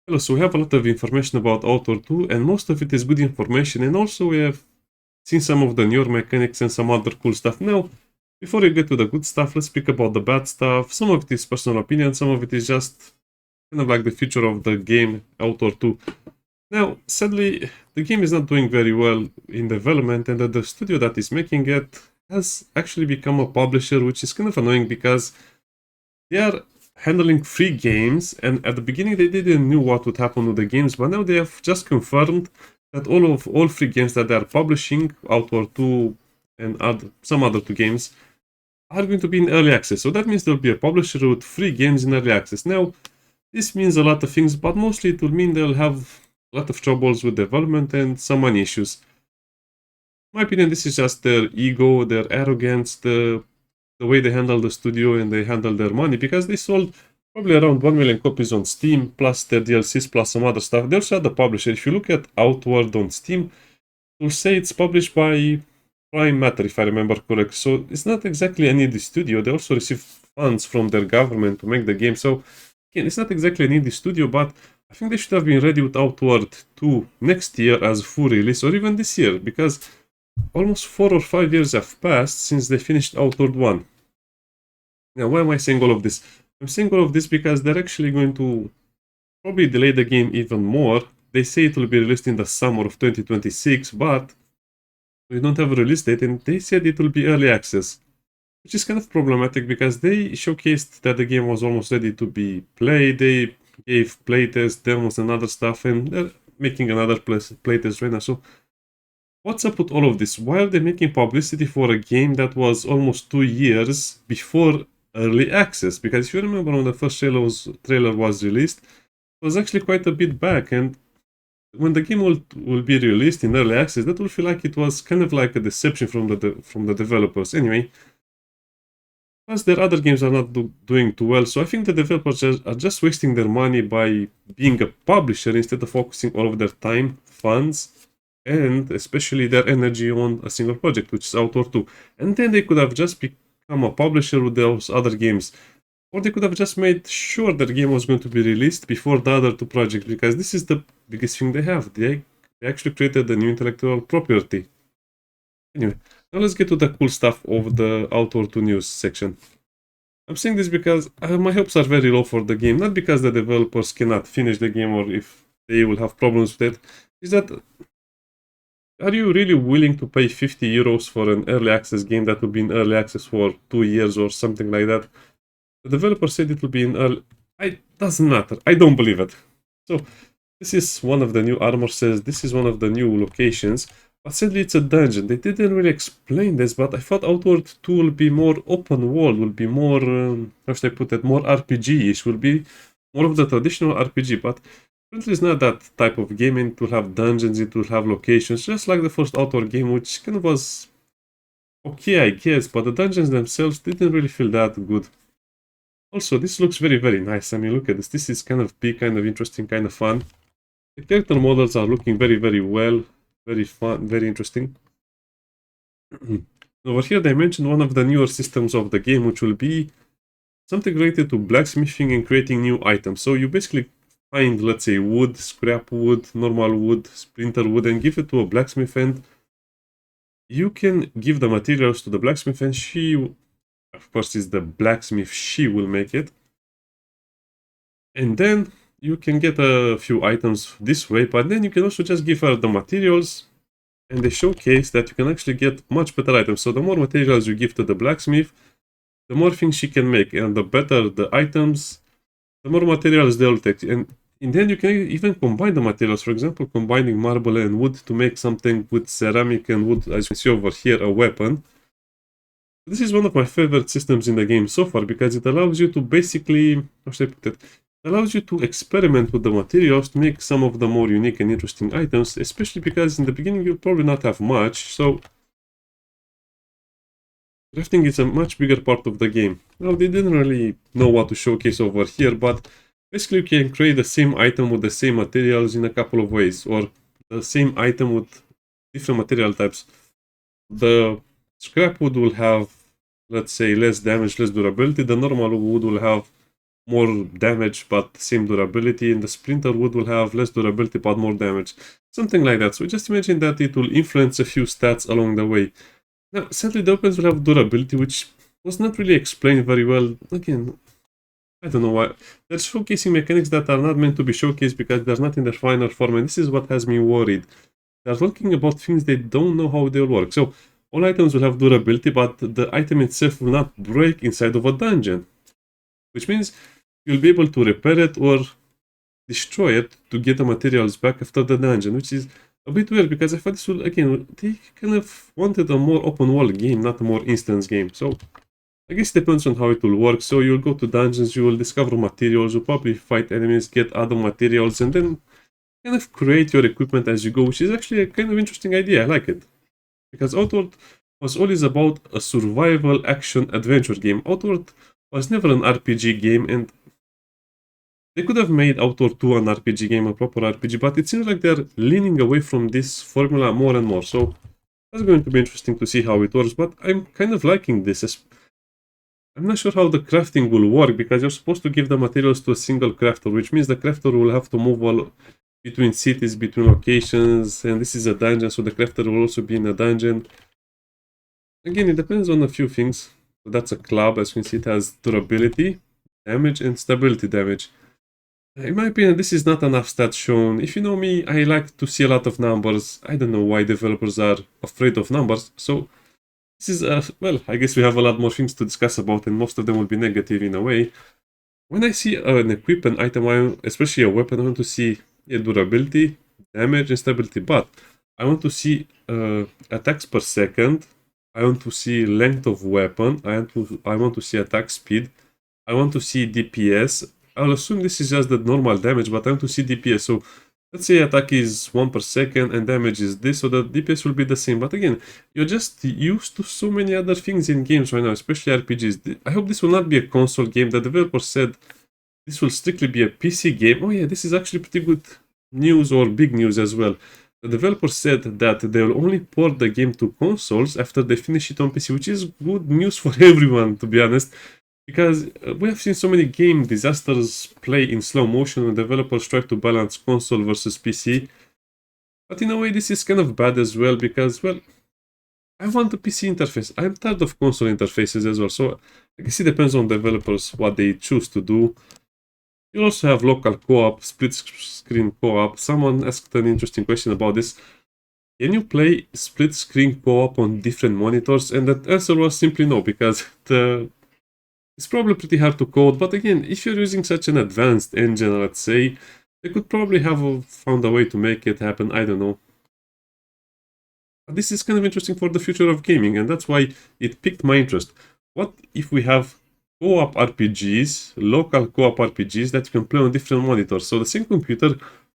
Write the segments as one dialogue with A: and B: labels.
A: Hello, so we have a lot of information about Author 2, and most of it is good information, and also we have seen some of the newer mechanics and some other cool stuff. Now, before we get to the good stuff, let's speak about the bad stuff. Some of it is personal opinion, some of it is just kind of like the future of the game, Author 2. Now, sadly, the game is not doing very well in development, and the studio that is making it has actually become a publisher, which is kind of annoying because they are handling free games, and at the beginning they didn't know what would happen with the games, but now they have just confirmed that all free games that they are publishing, Outward 2 and some other 2 games, are going to be in early access. So that means there'll be a publisher with free games in early access. Now, this means a lot of things, but mostly it will mean they'll have a lot of troubles with development and some money issues. In my opinion, this is just their ego, their arrogance, the way they handle the studio and they handle their money, because they sold probably around 1 million copies on Steam, plus their DLCs, plus some other stuff. They also had the publisher. If you look at Outward on Steam, you'll say it's published by Prime Matter, if I remember correct. So it's not exactly an indie studio. They also receive funds from their government to make the game. So again, it's not exactly an indie studio, but I think they should have been ready with Outward 2 next year as full release, or even this year, because almost 4 or 5 years have passed since they finished Outward 1. Now, why am I saying all of this? I'm saying all of this because they're actually going to probably delay the game even more. They say it will be released in the summer of 2026, but we don't have a release date, and they said it will be early access, which is kind of problematic because they showcased that the game was almost ready to be played. They gave playtest demos and other stuff, and they're making another playtest right now. So what's up with all of this? Why are they making publicity for a game that was almost 2 years before early access? Because if you remember when the first trailer was released, it was actually quite a bit back, and when the game will be released in early access, that will feel like it was kind of like a deception from the developers. Anyway, plus their other games are not doing too well, so I think the developers are just wasting their money by being a publisher instead of focusing all of their time, funds, and especially their energy on a single project, which is Outward 2. And then they could have just become a publisher with those other games. Or they could have just made sure that the game was going to be released before the other 2 projects, because this is the biggest thing they have. They actually created a new intellectual property. Anyway, now let's get to the cool stuff of the Outward 2 news section. I'm saying this because my hopes are very low for the game, not because the developers cannot finish the game or if they will have problems with it. Is that, are you really willing to pay 50 euros for an early access game that will be in early access for 2 years or something like that? The developer said it will be in early... It doesn't matter. I don't believe it. So, this is one of the new armor says. This is one of the new locations. But sadly, it's a dungeon. They didn't really explain this, but I thought Outward 2 will be more open world, will be more... how should I put it? More RPG-ish. Will be more of the traditional RPG, but apparently it's not that type of game. It will have dungeons, it will have locations, just like the first Outward game, which kind of was okay, I guess, but the dungeons themselves didn't really feel that good. Also, this looks very, very nice. I mean, look at this. This is kind of big, kind of interesting, kind of fun. The character models are looking very, very well. Very fun, very interesting. Over here, they mentioned one of the newer systems of the game, which will be something related to blacksmithing and creating new items. So you basically find, let's say, wood, scrap wood, normal wood, splinter wood, and give it to a blacksmith, and you can give the materials to the blacksmith, and she, of course, is the blacksmith, she will make it. And then you can get a few items this way, but then you can also just give her the materials, and they showcase that you can actually get much better items. So the more materials you give to the blacksmith, the more things she can make, and the better the items, the more materials they'll take. And in the end, you can even combine the materials. For example, combining marble and wood to make something with ceramic and wood, as you can see over here, a weapon. This is one of my favorite systems in the game so far, because it allows you to basically, how should I put it? It allows you to experiment with the materials to make some of the more unique and interesting items, especially because in the beginning you'll probably not have much, so crafting is a much bigger part of the game. Now, they didn't really know what to showcase over here, but basically you can create the same item with the same materials in a couple of ways, or the same item with different material types. The scrap wood will have, let's say, less damage, less durability. The normal wood will have more damage but same durability, and the Splinter Wood will have less durability but more damage. Something like that. So just imagine that it will influence a few stats along the way. Now, sadly, the weapons will have durability, which was not really explained very well. Again, I don't know why. They're showcasing mechanics that are not meant to be showcased because they're not in their final form, and this is what has me worried. They're talking about things they don't know how they'll work. So, all items will have durability, but the item itself will not break inside of a dungeon. Which means you'll be able to repair it or destroy it to get the materials back after the dungeon, which is a bit weird because I thought this will, again, they kind of wanted a more open world game, not a more instance game. So I guess it depends on how it will work. So you'll go to dungeons, you will discover materials, you'll probably fight enemies, get other materials, and then kind of create your equipment as you go, which is actually a kind of interesting idea. I like it. Because Outward was always about a survival action adventure game. Outward was never an RPG game, and they could have made Outward 2 an RPG game, a proper RPG, but it seems like they're leaning away from this formula more and more. So that's going to be interesting to see how it works, but I'm kind of liking this. I'm not sure how the crafting will work because you're supposed to give the materials to a single crafter, which means the crafter will have to move all between cities, between locations, and this is a dungeon, so the crafter will also be in a dungeon. Again, it depends on a few things. So that's a club. As you can see, it has durability, damage, and stability damage. In my opinion, this is not enough stats shown. If you know me, I like to see a lot of numbers. I don't know why developers are afraid of numbers. So this is, well, I guess we have a lot more things to discuss about, and most of them will be negative in a way. When I see an equipment item, especially a weapon, I want to see durability, damage, and stability. But I want to see attacks per second. I want to see length of weapon. I want to see attack speed. I want to see DPS. I'll assume this is just the normal damage, but I want to see DPS. So let's say attack is 1 per second and damage is this, so the DPS will be the same. But again, you're just used to so many other things in games right now, especially RPGs. I hope this will not be a console game. The developer said this will strictly be a PC game. Oh yeah, this is actually pretty good news, or big news as well. The developer said that they will only port the game to consoles after they finish it on PC, which is good news for everyone, to be honest. Because we have seen so many game disasters play in slow motion when developers try to balance console versus PC. But in a way, this is kind of bad as well because, well, I want a PC interface. I'm tired of console interfaces as well. So I guess it depends on developers what they choose to do. You also have local co-op, split screen co-op. Someone asked an interesting question about this. Can you play split screen co-op on different monitors? And the answer was simply no, because it's probably pretty hard to code. But again, if you're using such an advanced engine, let's say, they could probably have found a way to make it happen. I don't know. But this is kind of interesting for the future of gaming, and that's why it piqued my interest. What if we have co-op RPGs, local co-op RPGs that you can play on different monitors? So the same computer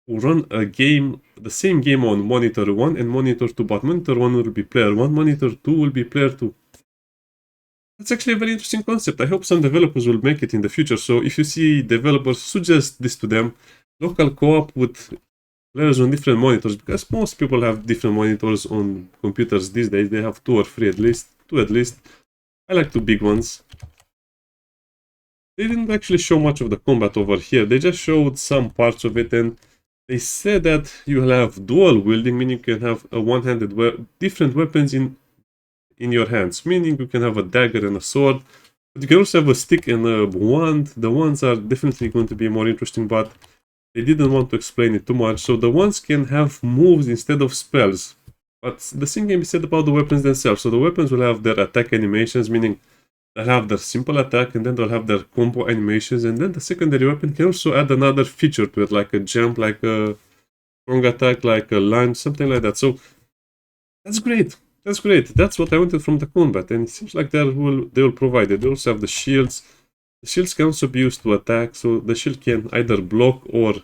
A: will run a game, the same game on monitor 1 and monitor 2, but monitor 1 will be player 1, monitor 2 will be player 2. That's actually a very interesting concept. I hope some developers will make it in the future. So if you see developers, suggest this to them. Local co-op with players on different monitors, because most people have different monitors on computers these days. They have 2 or 3 at least, 2 at least. I like 2 big ones. They didn't actually show much of the combat over here. They just showed some parts of it, and they said that you'll have dual wielding, meaning you can have a one-handed different weapons in your hands, meaning you can have a dagger and a sword, but you can also have a stick and a wand. The wands are definitely going to be more interesting, but they didn't want to explain it too much. So the wands can have moves instead of spells, but the same can be said about the weapons themselves. So the weapons will have their attack animations, meaning they'll have their simple attack, and then they'll have their combo animations, and then the secondary weapon can also add another feature to it, like a jump, like a strong attack, like a lunge, something like that. So that's great. That's great. That's what I wanted from the combat, and it seems like they will provide it. They also have the shields. The shields can also be used to attack, so the shield can either block or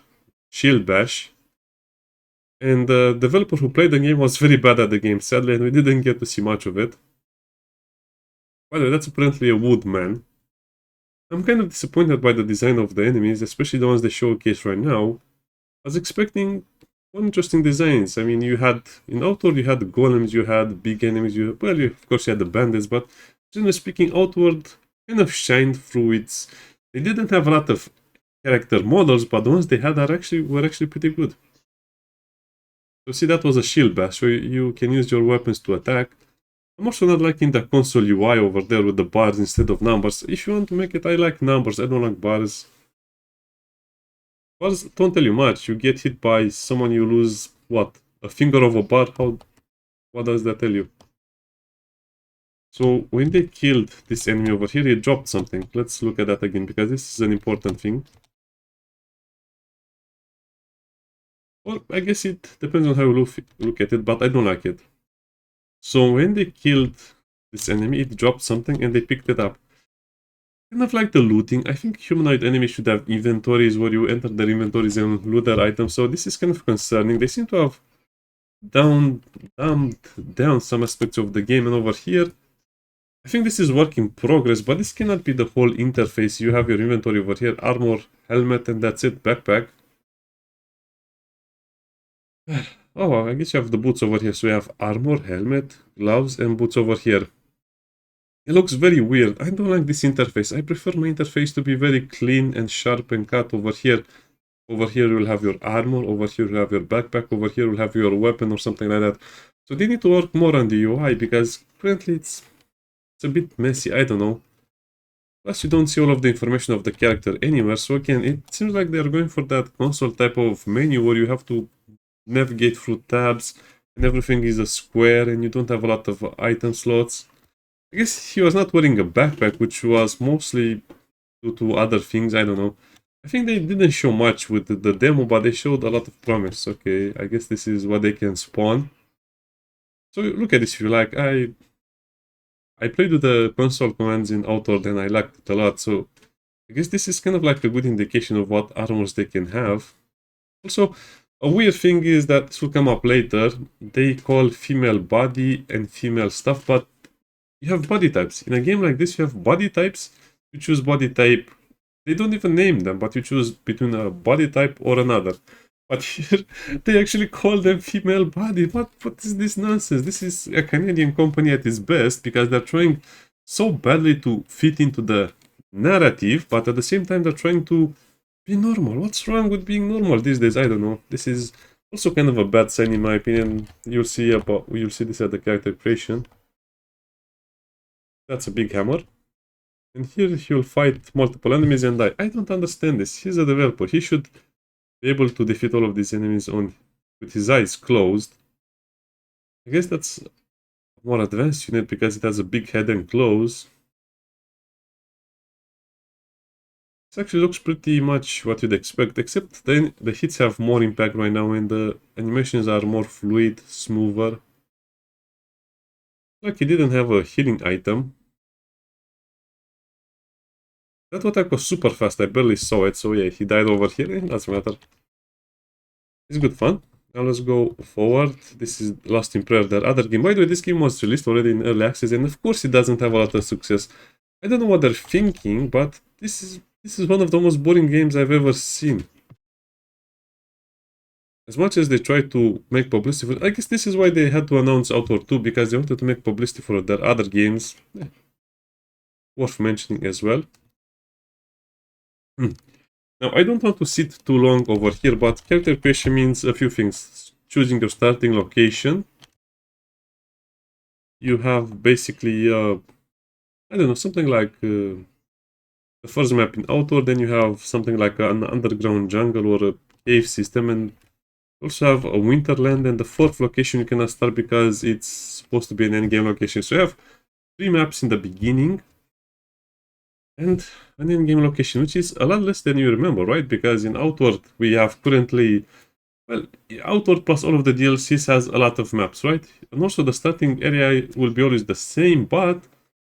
A: shield bash. And the developer who played the game was very bad at the game, sadly, and we didn't get to see much of it. By the way, that's apparently a woodman. I'm kind of disappointed by the design of the enemies, especially the ones they showcase right now. I was expecting more interesting designs. I mean, you had, in Outward, you had golems, you had big enemies, of course you had the bandits, but generally speaking, Outward kind of shined through its They didn't have a lot of character models, but the ones they had were actually pretty good. So see, that was a shield bash, so you can use your weapons to attack. I'm also not liking the console UI over there with the bars instead of numbers. If you want to make it, I like numbers, I don't like bars. Bars don't tell you much. You get hit by someone, you lose, what, a finger of a bar? What does that tell you? So when they killed this enemy over here, he dropped something. Let's look at that again, because this is an important thing. Well, I guess it depends on how you look at it, but I don't like it. So when they killed this enemy, it dropped something and they picked it up. Kind of like the looting. I think humanoid enemies should have inventories where you enter their inventories and loot their items. So this is kind of concerning. They seem to have dumbed down some aspects of the game. And over here, I think this is work in progress, but this cannot be the whole interface. You have your inventory over here, armor, helmet, and that's it, backpack. Oh, I guess you have the boots over here. So you have armor, helmet, gloves, and boots over here. It looks very weird. I don't like this interface. I prefer my interface to be very clean and sharp and cut over here. Over here you'll have your armor, over here you'll have your backpack, over here you'll have your weapon or something like that. So they need to work more on the UI because currently it's a bit messy, I don't know. Plus you don't see all of the information of the character anywhere, so again, it seems like they're going for that console type of menu where you have to navigate through tabs and everything is a square and you don't have a lot of item slots. I guess he was not wearing a backpack, which was mostly due to other things, I don't know. I think they didn't show much with the demo, but they showed a lot of promise. Okay, I guess this is what they can spawn. So look at this if you like. I played with the console commands in Outward and I liked it a lot, so I guess this is kind of like a good indication of what armors they can have. Also, a weird thing is that this will come up later. They call female body and female stuff, but you have body types. In a game like this, you have body types. You choose body type. They don't even name them, but you choose between a body type or another. But here, they actually call them female body. What is this nonsense? This is a Canadian company at its best because they're trying so badly to fit into the narrative, but at the same time, they're trying to be normal. What's wrong with being normal these days? I don't know. This is also kind of a bad sign in my opinion. You'll see this at the character creation. That's a big hammer. And here he'll fight multiple enemies and die. I don't understand this. He's a developer. He should be able to defeat all of these enemies with his eyes closed. I guess that's a more advanced unit because it has a big head and claws. This actually looks pretty much what you'd expect, except then the hits have more impact right now and the animations are more fluid, smoother. Like he didn't have a healing item. That attack was super fast, I barely saw it, so yeah, he died over here, it doesn't matter. It's good fun. Now let's go forward. This is Lost in Prayer, their other game. By the way, this game was released already in early access, and of course it doesn't have a lot of success. I don't know what they're thinking, but this is one of the most boring games I've ever seen. As much as they try to make publicity for, I guess this is why they had to announce Outward 2, because they wanted to make publicity for their other games. Worth mentioning as well. Now, I don't want to sit too long over here, but character creation means a few things. Choosing your starting location. You have basically, I don't know, something like the first map in Outdoor, then you have something like an underground jungle or a cave system, and also have a winterland, and the fourth location you cannot start because it's supposed to be an endgame location. So you have 3 maps in the beginning, and an endgame location, which is a lot less than you remember, right? Because in Outward, we have currently, well, Outward plus all of the DLCs has a lot of maps, right? And also the starting area will be always the same, but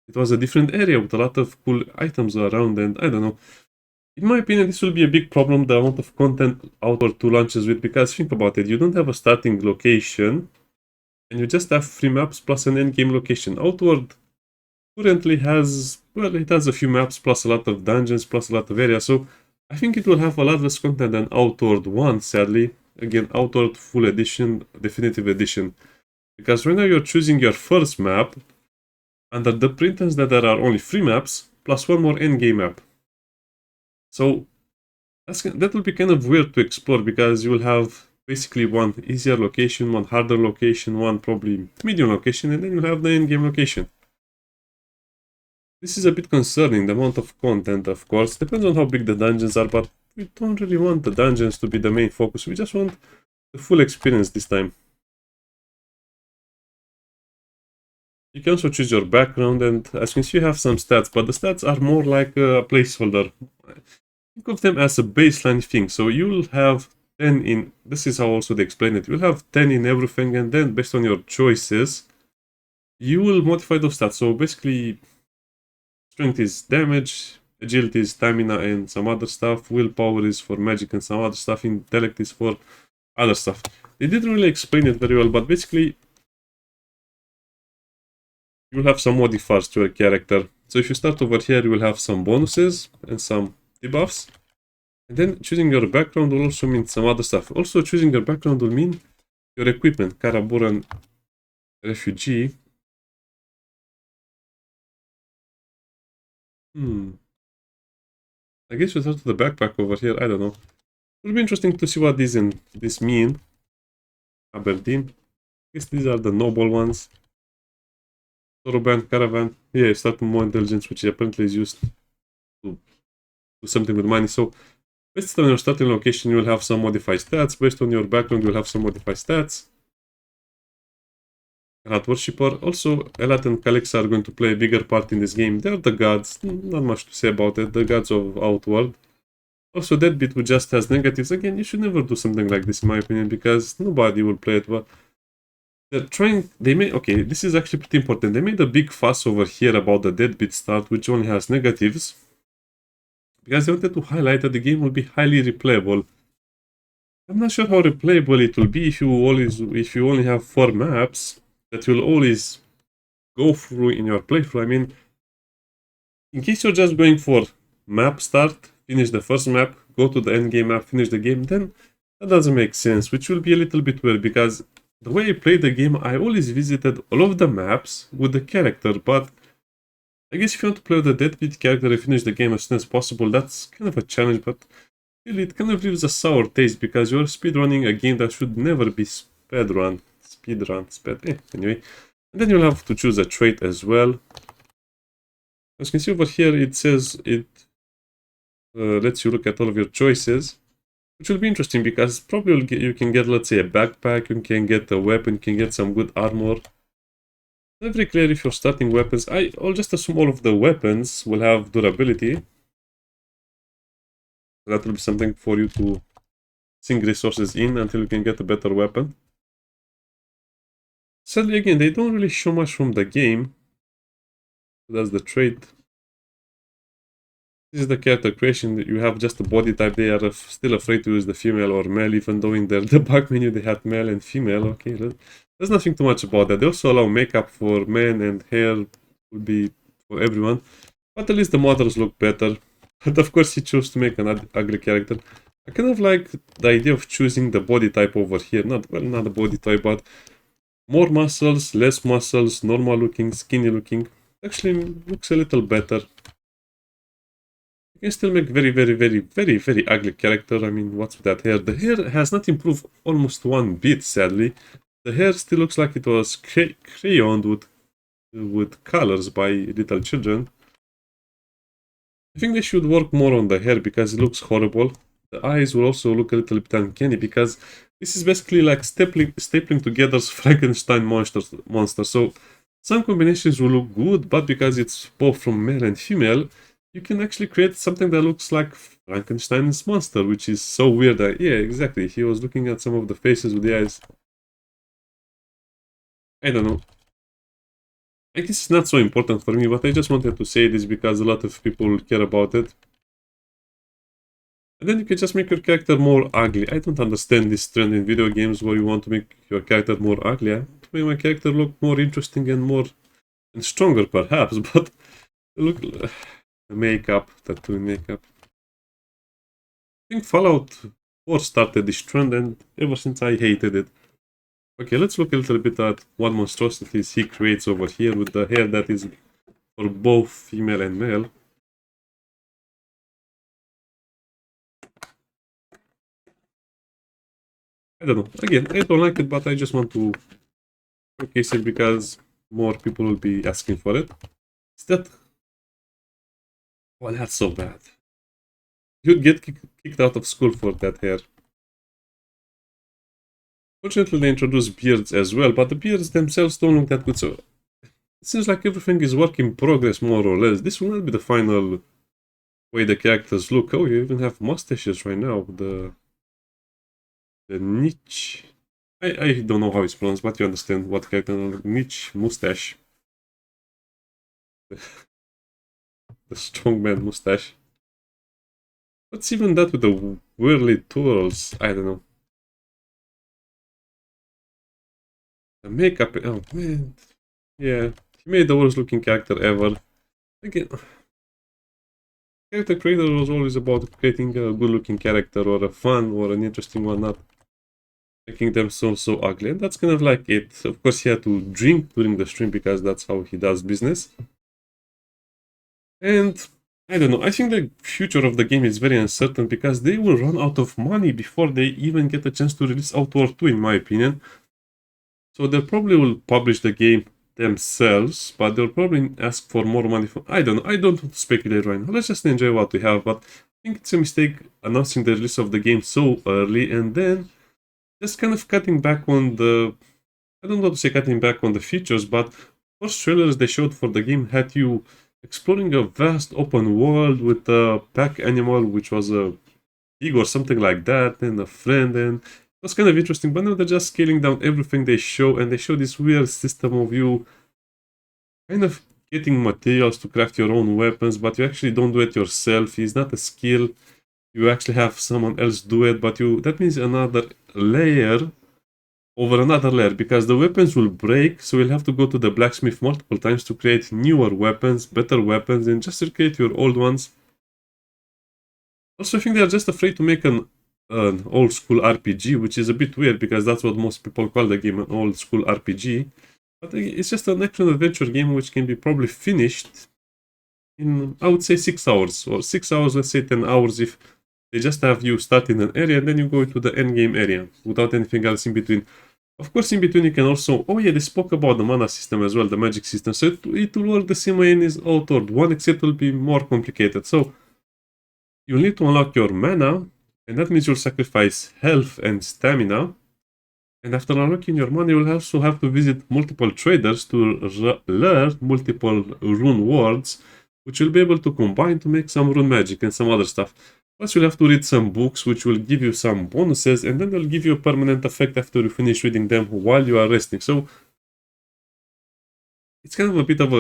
A: it was a different area with a lot of cool items around, and I don't know. In my opinion, this will be a big problem, the amount of content Outward 2 launches with, because think about it, you don't have a starting location, and you just have 3 maps plus an endgame location. Outward currently has, well, it has a few maps plus a lot of dungeons plus a lot of areas, so I think it will have a lot less content than Outward 1, sadly. Again, Outward Full Edition, Definitive Edition. Because right now you're choosing your first map, under the pretense that there are only 3 maps, plus 1 more endgame map. So that will be kind of weird to explore because you will have basically one easier location, one harder location, one probably medium location, and then you have the in-game location. This is a bit concerning, the amount of content, of course. Depends on how big the dungeons are, but we don't really want the dungeons to be the main focus. We just want the full experience this time. You can also choose your background, and as you can see, you have some stats, but the stats are more like a placeholder. Think of them as a baseline thing. So you'll have 10 in, this is how also they explain it. You'll have 10 in everything, and then based on your choices, you will modify those stats. So basically, strength is damage, agility is stamina and some other stuff, willpower is for magic and some other stuff, intellect is for other stuff. They didn't really explain it very well, but basically, you will have some modifiers to your character. So if you start over here, you will have some bonuses and some debuffs. And then choosing your background will also mean some other stuff. Also, choosing your background will mean your equipment. Karaburan refugee. I guess we start with the backpack over here. I don't know. It will be interesting to see what this mean. Aberdeen. I guess these are the noble ones. Soroban, caravan. Yeah, start more intelligence, which apparently is used to do something with money. So based on your starting location, you will have some modified stats. Based on your background, you will have some modified stats. Rat Worshipper. Also, Elat and Calexa are going to play a bigger part in this game. They're the gods. Not much to say about it. The gods of Outward. Also, Deadbeat, who just has negatives. Again, you should never do something like this, in my opinion, because nobody will play it. But they're trying. Okay, this is actually pretty important. They made a big fuss over here about the Deadbeat start, which only has negatives, because they wanted to highlight that the game will be highly replayable. I'm not sure how replayable it will be if you only have 4 maps that you'll always go through in your playthrough. I mean, in case you're just going for map start, finish the first map, go to the end game map, finish the game, then that doesn't make sense, which will be a little bit weird because the way I played the game, I always visited all of the maps with the character, but I guess if you want to play with the Deadbeat character and finish the game as soon as possible, that's kind of a challenge, but really it kind of leaves a sour taste because you're speedrunning a game that should never be speedrun. Anyway. And then you'll have to choose a trait as well. As you can see over here, it says it lets you look at all of your choices, which will be interesting because probably you can get, let's say, a backpack, you can get a weapon, you can get some good armor. Not very clear if you're starting weapons. I'll just assume all of the weapons will have durability. That will be something for you to sink resources in until you can get a better weapon. Sadly, again, they don't really show much from the game. That's the trait. This is the character creation. You have just a body type. They are still afraid to use the female or male, even though in their debug menu they had male and female. Okay, there's nothing too much about that. They also allow makeup for men and hair will be for everyone. But at least the models look better. But of course he chose to make an ugly character. I kind of like the idea of choosing the body type over here. Not a body type, but more muscles, less muscles, normal looking, skinny looking. Actually looks a little better. You can still make very ugly character. I mean, what's with that hair? The hair has not improved almost one bit, sadly. The hair still looks like it was crayoned with colors by little children. I think they should work more on the hair because it looks horrible. The eyes will also look a little bit uncanny because this is basically like stapling together Frankenstein monster. So some combinations will look good, but because it's both from male and female, you can actually create something that looks like Frankenstein's monster, which is so weird. Yeah, exactly. He was looking at some of the faces with the eyes. I don't know. I guess it's not so important for me, but I just wanted to say this because a lot of people care about it. And then you can just make your character more ugly. I don't understand this trend in video games where you want to make your character more ugly. I want to make my character look more interesting and stronger perhaps, but look, makeup, tattoo makeup. I think Fallout 4 started this trend and ever since I hated it. Okay, let's look a little bit at what monstrosities he creates over here with the hair that is for both female and male. I don't know. Again, I don't like it, but I just want to showcase it because more people will be asking for it. Is that... Well, that's so bad. You'd get kicked out of school for that hair. Fortunately, they introduced beards as well, but the beards themselves don't look that good, so it seems like everything is work in progress, more or less. This will not be the final way the characters look. Oh, you even have mustaches right now. The niche. I don't know how it's pronounced, but you understand what character. Niche mustache. The strongman mustache. What's even that with the whirly twirls? I don't know. The makeup. Oh man. Yeah. He made the worst looking character ever. Again. Character creator was always about creating a good looking character or a fun or an interesting one, not making them so ugly. And that's kind of like it. Of course, he had to drink during the stream because that's how he does business. And I don't know, I think the future of the game is very uncertain because they will run out of money before they even get a chance to release Outward 2, in my opinion. So they probably will publish the game themselves, but they'll probably ask for more money from... I don't know, I don't want to speculate right now. Let's just enjoy what we have, but I think it's a mistake announcing the release of the game so early and then just kind of cutting back on the... I don't know how to say cutting back on the features, but first trailers they showed for the game had you exploring a vast open world with a pack animal, which was a pig or something like that, and a friend, and it was kind of interesting. But now they're just scaling down everything they show, and they show this weird system of you kind of getting materials to craft your own weapons, but you actually don't do it yourself. It's not a skill. You actually have someone else do it, but that means another layer over another layer, because the weapons will break, so you'll have to go to the blacksmith multiple times to create newer weapons, better weapons, and just recreate your old ones. Also, I think they're just afraid to make an old school RPG, which is a bit weird because that's what most people call the game, an old school RPG. But it's just an action adventure game which can be probably finished in, I would say, 6 hours, or 6 hours, let's say 10 hours if they just have you start in an area and then you go to the end game area without anything else in between. Of course, in between you can also... Oh yeah, they spoke about the mana system as well, the magic system. So it will work the same way in his Outward 1, except it will be more complicated. So you'll need to unlock your mana, and that means you'll sacrifice health and stamina. And after unlocking your mana, you'll also have to visit multiple traders to learn multiple rune words, which you'll be able to combine to make some rune magic and some other stuff. Plus, you'll have to read some books, which will give you some bonuses, and then they'll give you a permanent effect after you finish reading them while you are resting. So, it's kind of a bit of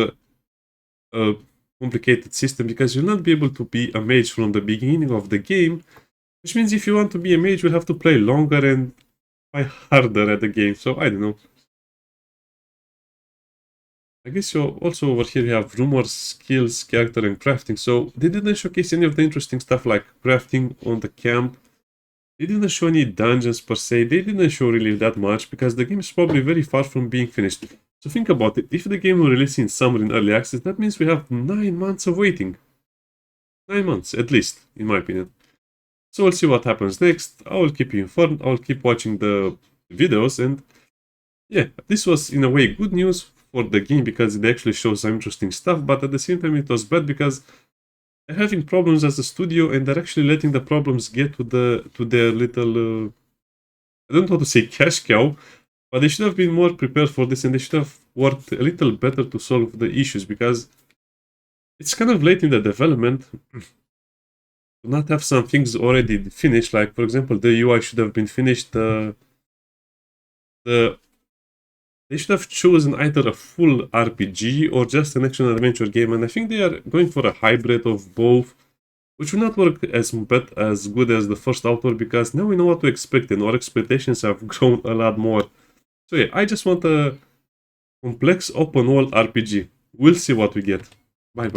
A: a complicated system, because you'll not be able to be a mage from the beginning of the game, which means if you want to be a mage, you'll have to play longer and try harder at the game. So, I don't know. I guess you also over here you have rumors, skills, character, and crafting. So they didn't showcase any of the interesting stuff like crafting on the camp. They didn't show any dungeons per se. They didn't show really that much because the game is probably very far from being finished. So think about it. If the game will release in summer in early access, that means we have 9 months of waiting. 9 months, at least, in my opinion. So we'll see what happens next. I will keep you informed. I will keep watching the videos. And yeah, this was in a way good news for the game because they actually show some interesting stuff, but at the same time it was bad because they're having problems as a studio and they're actually letting the problems get to their little I don't know how to say cash cow, but they should have been more prepared for this and they should have worked a little better to solve the issues, because it's kind of late in the development to not have some things already finished. Like, for example, the UI should have been finished, they should have chosen either a full RPG or just an action-adventure game, and I think they are going for a hybrid of both, which will not work as good as the first Outward, because now we know what to expect and our expectations have grown a lot more. So yeah, I just want a complex open-world RPG. We'll see what we get.